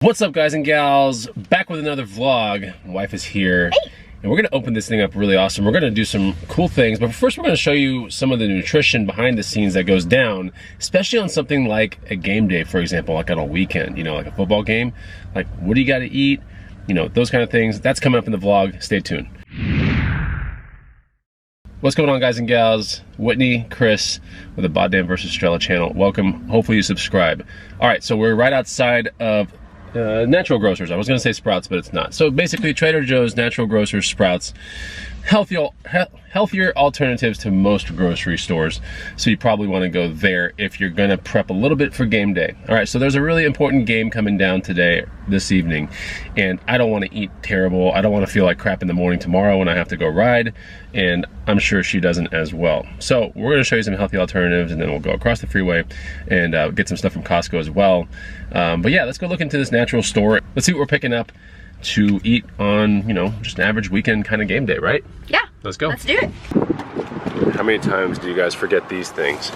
What's up, guys and gals? Back with another vlog. My wife is here. Hey. And we're gonna open this thing up really awesome. We're gonna do some cool things, but first we're gonna show you some of the nutrition behind the scenes that goes down, especially on something like a game day, for example, like on a weekend, you know, like a football game. Like, what do you gotta eat? You know, those kind of things. That's coming up in the vlog. Stay tuned. What's going on, guys and gals? Whitney, Chris with the BODDAMN versus Strella channel. Welcome. Hopefully you subscribe. All right, so we're right outside of natural grocers. I was gonna say Sprouts, but it's not. So basically Trader Joe's, natural grocers, Sprouts, healthier alternatives to most grocery stores. So you probably want to go there if you're gonna prep a little bit for game day. All right, so there's a really important game coming down this evening, and I don't want to eat terrible. I don't want to feel like crap in the morning tomorrow when I have to go ride, and I'm sure she doesn't as well. So we're gonna show you some healthy alternatives, and then we'll go across the freeway and get some stuff from Costco as well. But yeah, let's go look into this natural store. Let's see what we're picking up to eat on, you know, just an average weekend kind of game day, right? Yeah. Let's go. Let's do it. How many times do you guys forget these things?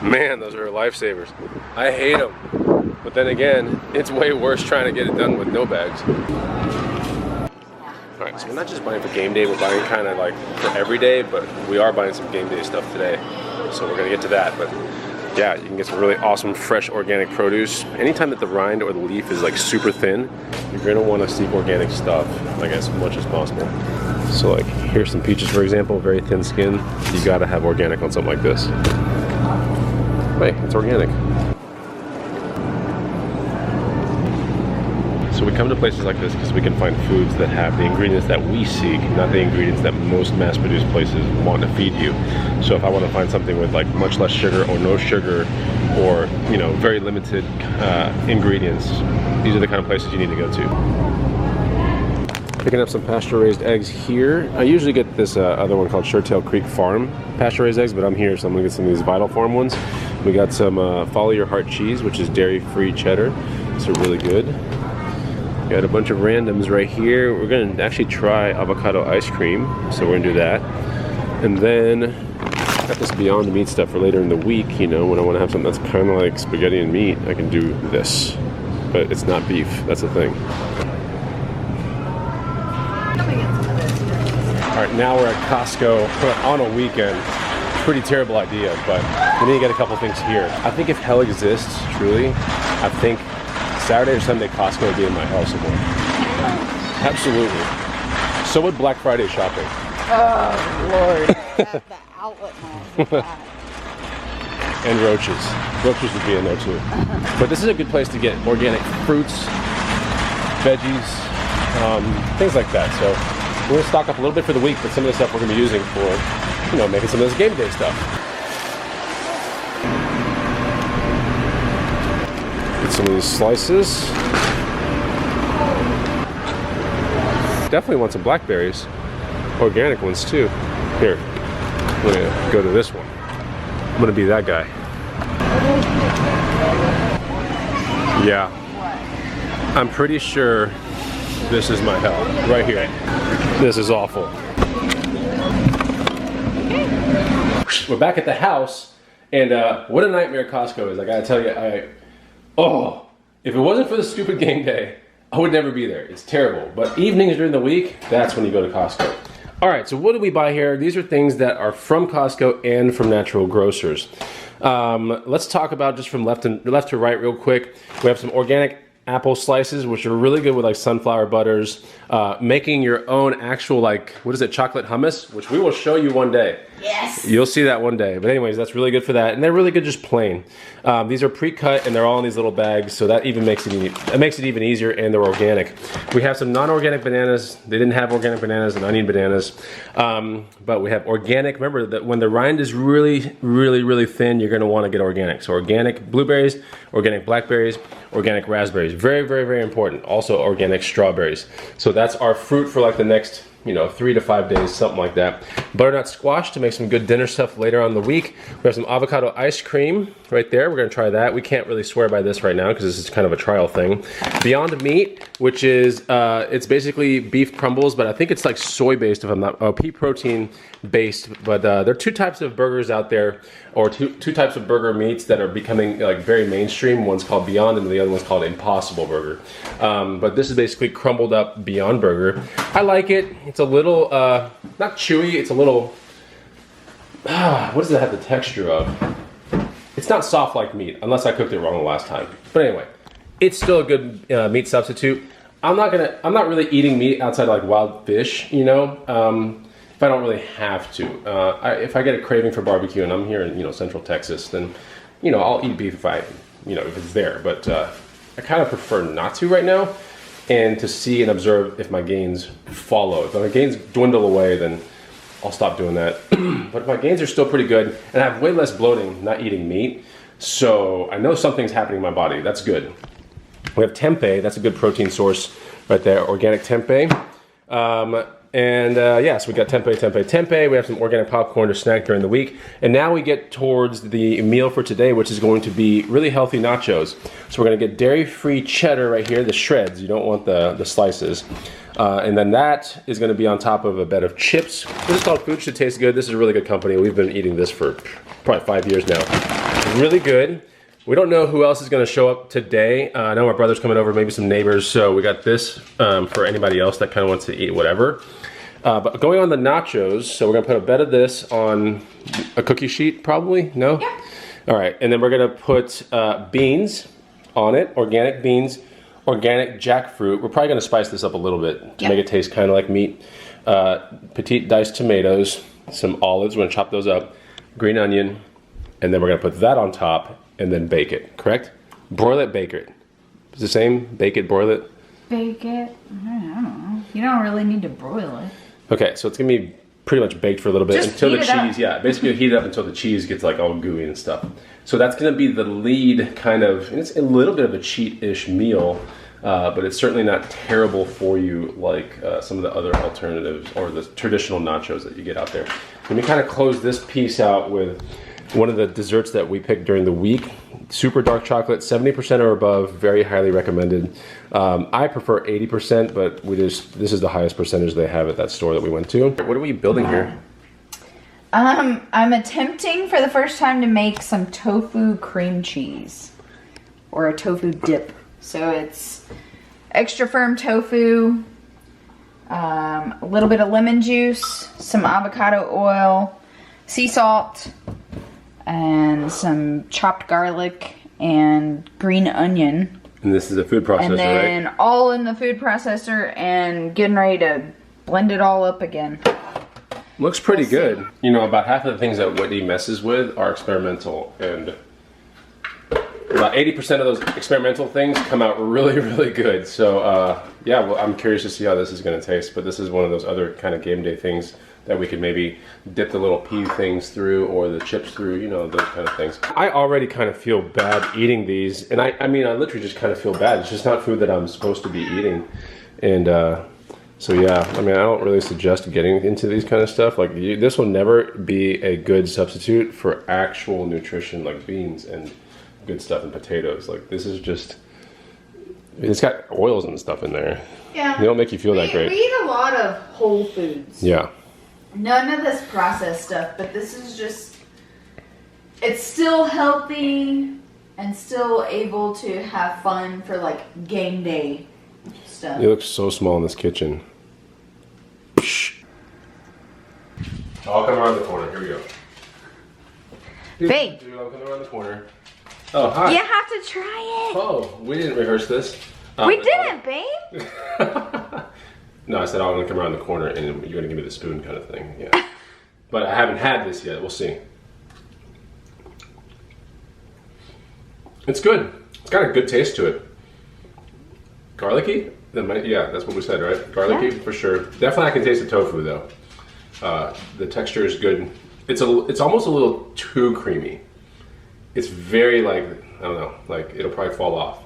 Man, those are lifesavers. I hate them. But then again, it's way worse trying to get it done with no bags. All right, so we're not just buying for game day, we're buying kind of like for every day, but we are buying some game day stuff today. So we're gonna get to that, but yeah, you can get some really awesome fresh organic produce. Anytime that the rind or the leaf is like super thin, you're gonna wanna seek organic stuff, like as much as possible. So like, here's some peaches, for example, very thin skin. You gotta have organic on something like this. Hey, it's organic. So we come to places like this because we can find foods that have the ingredients that we seek, not the ingredients that most mass-produced places want to feed you. So if I want to find something with like much less sugar or no sugar, or you know, very limited ingredients, these are the kind of places you need to go to. Picking up some pasture-raised eggs here. I usually get this other one called Suretail Creek Farm pasture-raised eggs, but I'm here, so I'm gonna get some of these Vital Farm ones. We got some Follow Your Heart cheese, which is dairy-free cheddar. These are really good. Got a bunch of randoms right here. We're gonna actually try avocado ice cream, so we're gonna do that. And then got this Beyond Meat stuff for later in the week. You know, when I want to have something that's kind of like spaghetti and meat, I can do this, but it's not beef. That's the thing. All right, now we're at Costco on a weekend. Pretty terrible idea, but we need to get a couple things here. I think if hell exists, truly, I think Saturday or Sunday Costco would be in my house somewhere. Absolutely. So would Black Friday shopping. Oh, Lord. The outlet mall. And roaches. Roaches would be in there too. But this is a good place to get organic fruits, veggies, things like that. So we're gonna stock up a little bit for the week, but some of the stuff we're gonna be using for, you know, making some of this game day stuff. Get some of these slices. Definitely want some blackberries. Organic ones too. Here, I'm gonna go to this one. I'm gonna be that guy. Yeah. I'm pretty sure this is my hell. Right here. This is awful. We're back at the house, and what a nightmare Costco is. I gotta tell you, oh, if it wasn't for the stupid game day, I would never be there. It's terrible. But evenings during the week, that's when you go to Costco. All right, so what do we buy here? These are things that are from Costco and from natural grocers. Let's talk about just from left to right real quick. We have some organic apple slices, which are really good with like sunflower butters. Making your own actual, like, what is it, chocolate hummus, which we will show you one day. Yes. You'll see that one day. But anyways, that's really good for that. And they're really good just plain. These are pre-cut and they're all in these little bags, so that even makes it even easier, and they're organic. We have some non-organic bananas. They didn't have organic bananas, and I need bananas. But we have organic. Remember that when the rind is really, really, really thin, you're gonna wanna get organic. So organic blueberries, organic blackberries, organic raspberries. Very, very, very important. Also organic strawberries. So that's our fruit for like the next you know, 3 to 5 days, something like that. Butternut squash to make some good dinner stuff later on in the week. We have some avocado ice cream right there. We're gonna try that. We can't really swear by this right now because this is kind of a trial thing. Beyond Meat, which is, it's basically beef crumbles, but I think it's like soy based, if I'm not, pea protein based. But there are 2 types of burgers out there, or two types of burger meats that are becoming like very mainstream. One's called Beyond and the other one's called Impossible Burger. But this is basically crumbled up Beyond Burger. I like it. It's a little, not chewy, it's a little, what does it have the texture of? It's not soft like meat, unless I cooked it wrong the last time. But anyway, it's still a good meat substitute. I'm not really eating meat outside of like wild fish, you know, if I don't really have to. If I get a craving for barbecue and I'm here in, you know, Central Texas, then, you know, I'll eat beef if it's there. But I kind of prefer not to right now, and to see and observe if my gains follow. If my gains dwindle away, then I'll stop doing that. But my gains are still pretty good, and I have way less bloating not eating meat. So I know something's happening in my body. That's good. We have tempeh. That's a good protein source right there. Organic tempeh. So we got tempeh. We have some organic popcorn to snack during the week. And now we get towards the meal for today, which is going to be really healthy nachos. So we're gonna get dairy-free cheddar right here, the shreds. You don't want the slices. And then that is gonna be on top of a bed of chips. This is called Food Should Taste Good. This is a really good company. We've been eating this for probably 5 years now. Really good. We don't know who else is gonna show up today. I know my brother's coming over, maybe some neighbors. So we got this for anybody else that kind of wants to eat whatever. But going on the nachos, so we're gonna put a bed of this on a cookie sheet, probably? No? Yeah. All right, and then we're gonna put beans on it, organic beans, organic jackfruit. We're probably gonna spice this up a little bit to make it taste kind of like meat. Petite diced tomatoes, some olives, we're gonna chop those up, green onion, and then we're gonna put that on top and then bake it, correct? Broil it, bake it. It's the same, bake it, broil it? Bake it? I don't know. You don't really need to broil it. Okay, so it's gonna be pretty much baked for a little bit Just until the heat it cheese, up. basically heat it up until the cheese gets like all gooey and stuff. So that's gonna be the lead kind of, and it's a little bit of a cheat-ish meal, but it's certainly not terrible for you like some of the other alternatives or the traditional nachos that you get out there. Let me kind of close this piece out with one of the desserts that we picked during the week. Super dark chocolate, 70% or above, very highly recommended. I prefer 80%, but this is the highest percentage they have at that store that we went to. What are we building here? I'm attempting for the first time to make some tofu cream cheese, or a tofu dip. So it's extra firm tofu, a little bit of lemon juice, some avocado oil, sea salt, and some chopped garlic and green onion. And this is a food processor, and then right? all in the food processor and getting ready to blend it all up again. Looks pretty good. You know, about half of the things that Whitney messes with are experimental, and about 80% of those experimental things come out really, really good. So yeah, well, I'm curious to see how this is gonna taste, but this is one of those other kind of game day things that we could maybe dip the little pea things through or the chips through, you know, those kind of things. I already kind of feel bad eating these, and I mean, I literally just kind of feel bad. It's just not food that I'm supposed to be eating. And so yeah, I mean, I don't really suggest getting into these kind of stuff. Like, this will never be a good substitute for actual nutrition, like beans and good stuff and potatoes. Like, this is just, it's got oils and stuff in there. Yeah. They don't make you feel that great. We eat a lot of whole foods. Yeah. None of this processed stuff, but this is just, it's still healthy and still able to have fun for like game day stuff. It looks so small in this kitchen. I'll come around the corner. Here we go. Babe. Dude, I'll come around the corner. Oh, hi. You have to try it. Oh, we didn't rehearse this. We didn't, babe. No, I said I'm gonna come around the corner and you're gonna give me the spoon kind of thing. Yeah. But I haven't had this yet. We'll see. It's good. It's got a good taste to it. Garlicky? Yeah, that's what we said, right? Garlicky, for sure. Definitely I can taste the tofu though. The texture is good. It's almost a little too creamy. It's very like, I don't know, like it'll probably fall off.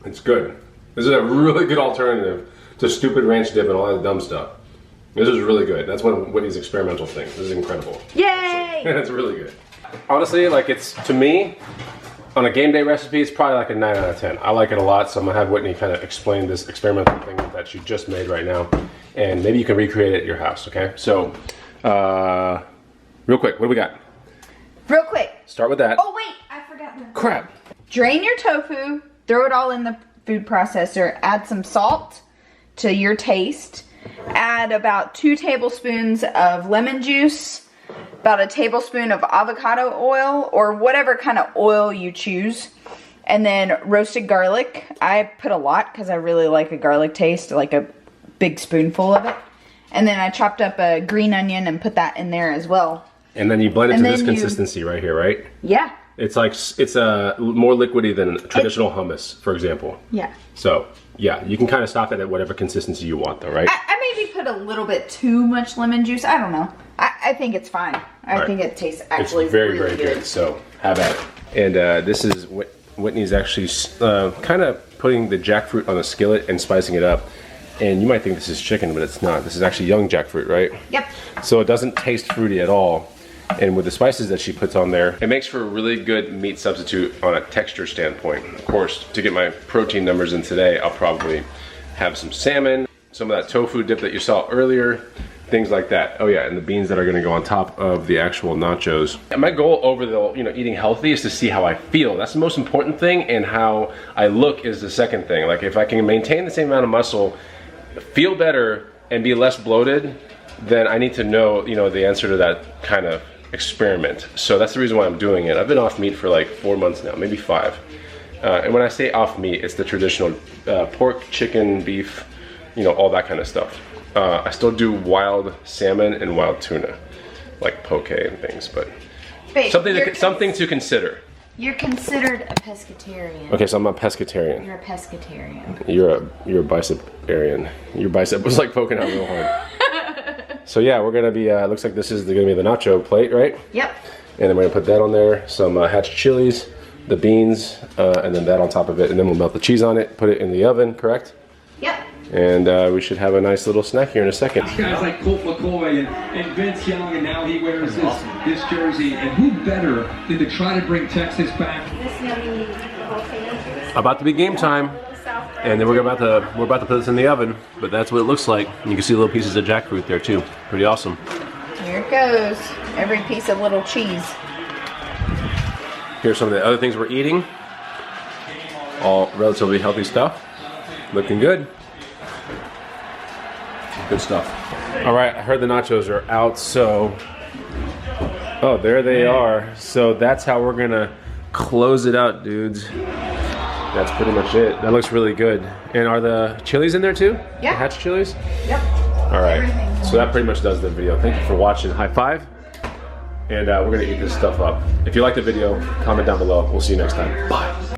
It's good. This is a really good alternative to stupid ranch dip and all that dumb stuff. This is really good. That's one of Whitney's experimental things. This is incredible. Yay! It's really good. Honestly, like it's, to me, on a game day recipe, it's probably like a 9 out of 10. I like it a lot, so I'm gonna have Whitney kind of explain this experimental thing that she just made right now. And maybe you can recreate it at your house, okay? So, real quick, what do we got? Real quick. Start with that. Oh wait, I forgot the Crap. Drain your tofu, throw it all in the food processor, add some salt to your taste, add about 2 tablespoons of lemon juice, about a tablespoon of avocado oil or whatever kind of oil you choose, and then roasted garlic. I put a lot because I really like a garlic taste, like a big spoonful of it. And then I chopped up a green onion and put that in there as well. And then you blend it to this consistency right here, right? Yeah. It's like, it's more liquidy than traditional hummus, for example. Yeah. So, yeah, you can kind of stop it at whatever consistency you want though, right? I maybe put a little bit too much lemon juice. I don't know. I think it's fine. I think it tastes actually it's very, really very good. So, have at it. And this is Whitney's actually kind of putting the jackfruit on a skillet and spicing it up. And you might think this is chicken, but it's not. This is actually young jackfruit, right? Yep. So it doesn't taste fruity at all. And with the spices that she puts on there, it makes for a really good meat substitute on a texture standpoint. Of course, to get my protein numbers in today, I'll probably have some salmon, some of that tofu dip that you saw earlier, things like that. Oh yeah, and the beans that are gonna go on top of the actual nachos. And my goal over the eating healthy is to see how I feel. That's the most important thing, and how I look is the second thing. Like if I can maintain the same amount of muscle, feel better, and be less bloated, then I need to know, the answer to that kind of experiment. So that's the reason why I'm doing it. I've been off meat for like 4 months now, maybe 5. And when I say off meat, it's the traditional pork, chicken, beef, all that kind of stuff. I still do wild salmon and wild tuna, like poke and things, but Babe, something to consider. You're considered a pescatarian. Okay, so I'm a pescatarian. You're a pescatarian. You're a biceparian. Your bicep was like poking out real hard. So yeah, we're gonna be. Looks like this is gonna be the nacho plate, right? Yep. And then we're gonna put that on there. Some hatch chilies, the beans, and then that on top of it. And then we'll melt the cheese on it. Put it in the oven, correct? Yep. And we should have a nice little snack here in a second. Guys like Colt McCoy and Vince Young, and now he wears this jersey. And who better than to try to bring Texas back? About to be game time, and then we're about to put this in the oven. But that's what it looks like. You can see little pieces of jackfruit there too. Pretty awesome. Here it goes. Every piece of little cheese. Here's some of the other things we're eating. All relatively healthy stuff. Looking good. Good stuff. All right, I heard the nachos are out, so... Oh, there they are. So that's how we're gonna close it out, dudes. That's pretty much it. That looks really good. And are the chilies in there too? Yeah. The hatch chilies? Yep. All right, so that pretty much does the video. Thank you for watching. High five. And we're gonna eat this stuff up. If you like the video, comment down below. We'll see you next time. Bye.